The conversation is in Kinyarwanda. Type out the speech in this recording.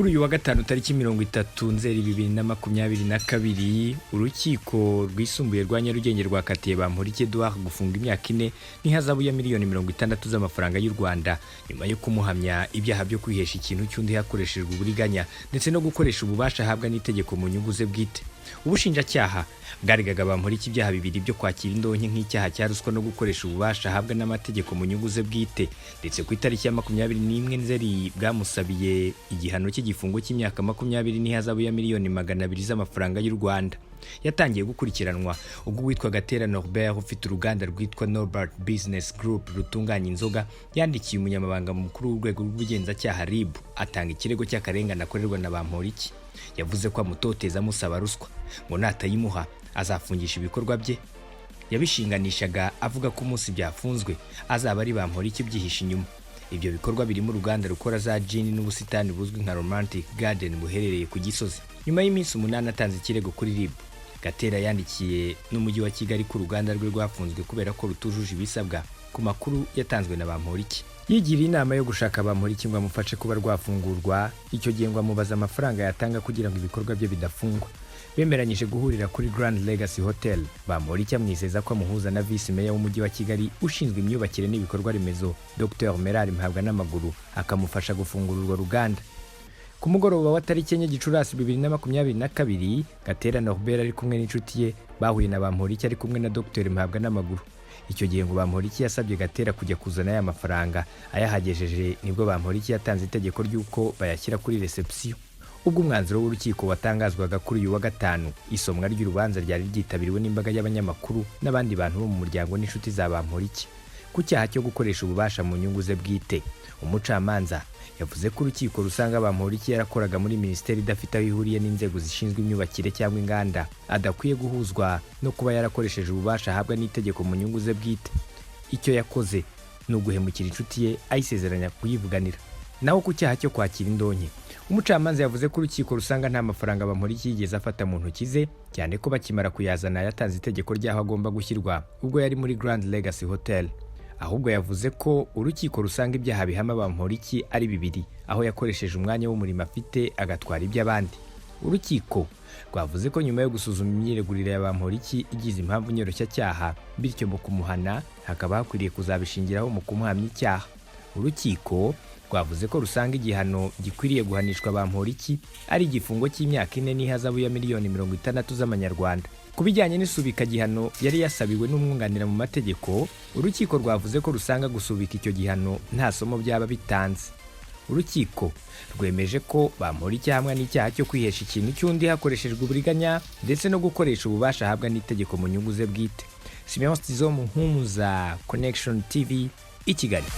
Kuri uyu wa gatanu tariki 30 Nzeri 2022 Urukiko rwisumbuye rwa Nyarugenge rwakatiye Bamporiki Eduard gufunga imyaka 4 n'ihazabu ya miliyoni 60 z'amafaranga y'u Rwanda nyuma yo kumuhamya ibyaha byo kwihesha ikintu cy'undi hakoreshejwe uburiganya ndetse no gukoresha ububasha ahabwa n'itegeko mu nyungu ze bwite. Ubushinjacyaha bwaregaga Bamporiki ibyaha bibiri byo kwakira indonke nk'icyaha cya ruswa no gukoresha ububasha ahabwa n'amategeko mu nyungu ze bwite, ndetse ku itariki ya 21 Nzeri bwamusabiye igihano cy'igifungo cy'imyaka 20 n'ihazabu ya miliyoni 200 z'amafaranga y'u Rwanda. Yatangiye gukurikiranwa ubwo witwa Gatera Norbert ufite uruganda rwitwa Norbert Business Group rutunganya inzoga yandikiye umunyamabanga mukuru w'urwego rw'ubugenzacyaha RIB atanga ikirego cy'akarengane akorerwa na Bamporiki. Yavuze ko amutoteza amusaba ruswa ngo natayimuha azafungisha ibikorwa bye. Yabishinganishaga avuga ko umunsi byafunzwe azaba ari Bamporiki byihisha inyuma. Ibyo bikorwa birimo uruganda rukora za gin n'ubusitani buzwi nka Romantic Garden buherereye ku Gisozi. Nyuma y'iminsi 8 atanze ikirego kuri RIB, Gatera yandikiye n'umujyi wa Kigali ku ruganda rwe rwafunzwe kubera ko rutujuje ibisabwa ku makuru yatanzwe na Bamporiki. Yigiriye inama yo gushaka Bamporiki ngo amufashe kuba rwafungurwa, icyo gihe ngo amubaza amafaranga yatanga kugira ngo ibikorwa bye bidafungwa. Bemeranyije guhurira kuri Grand Legacy Hotel. Bamporiki amwizeza ko amuhuza na Vice Mayor w'umujyi wa Kigali ushinzwe imyubakire n'ibikorwa remezo Dr Merari Mpahabwa n'amaguru akamufasha gufungura urwo ruganda. Ku mugoroba wa tariki 4 Gicurasi 2022 Gatera Norbert ari kumwe n'inshuti ye bahuye na Bamporiki ari kumwe na Dr Mpahabwa n'amaguru. Icyo gihe ngo Bamporiki yasabye Gatera kujya kuzana aya mafaranga, ayahagejeje nibwo Bamporiki yatanze itegeko ry'uko bayashyira kuri reception. Ubwo umwanzuro w'urukiko watangazwaga kuri uyu wa gatanu, isomwa ry'urubanza ryari ryitabiriwe n'imbaga y'abanyamakuru n'abandi bantu bo mu muryango n'inshuti za Bamporiki. Ku cyaha cyo gukoresha ububasha mu nyungu ze bwite, umucamanza yavuze ko urukiko rusanga Bamporiki yarakoraga muri ministeri idafite aho ihuriye n'inzego zishinzwe imyubakire cyangwa inganda, adakwiye guhuzwa no kuba yarakoresheje ububasha ahabwa n'itegeko mu nyungu ze bwite. Icyo yakoze ni uguhemukira inshuti ye ayisezeranya kuyivuganira. Naho ku cyaha cyo kwakira indonke, umucamanza yavuze ko urukiko rusanga nta mafaranga Bamporiki yigeze afata mu ntoki ze, cyane ko bakimara kuyazana yatanze itegeko ry'aho agomba gushyirwa ubwo yari muri Grand Legacy Hotel. Ahubwo yavuze ko urukiko rusanga ibyaha bihama Bamporiki ari bibiri, aho yakoresheje umwanya w'umurimo afite agatwara iby'abandi. Urukiko rwavuze ko nyuma yo gusuzuma imyiregurire ya Bamporiki igize impamvu nyoroshya bityo mu kumuhana hakaba hakwiriye kuzabishingiraho mu kumuhamya icyaha. Urukiko rwavuze ko rusanga igihano gikwiriye guhanishwa Bamporiki ari igifungo cy'imyaka 4 n'ihazabu ya miliyoni 60 z'amanyarwanda. Kubijyanye n'isubika gihano yari yasabiwe n'umwunganira mu mategeko, urukiko rwavuze ko rusanga gusubika icyo gihano nta somo byaba bitanze. Urukiko rwemeje ko Bamporiki hamwe n'icyaha cyo kwihesha ikintu cy'undi hakoreshejwe uburiganya ndetse no gukoresha ububasha ahabwa n'itegeko mu nyungu ze bwite. Simeon Stizo Muhumuza, connectiontv i Kigali.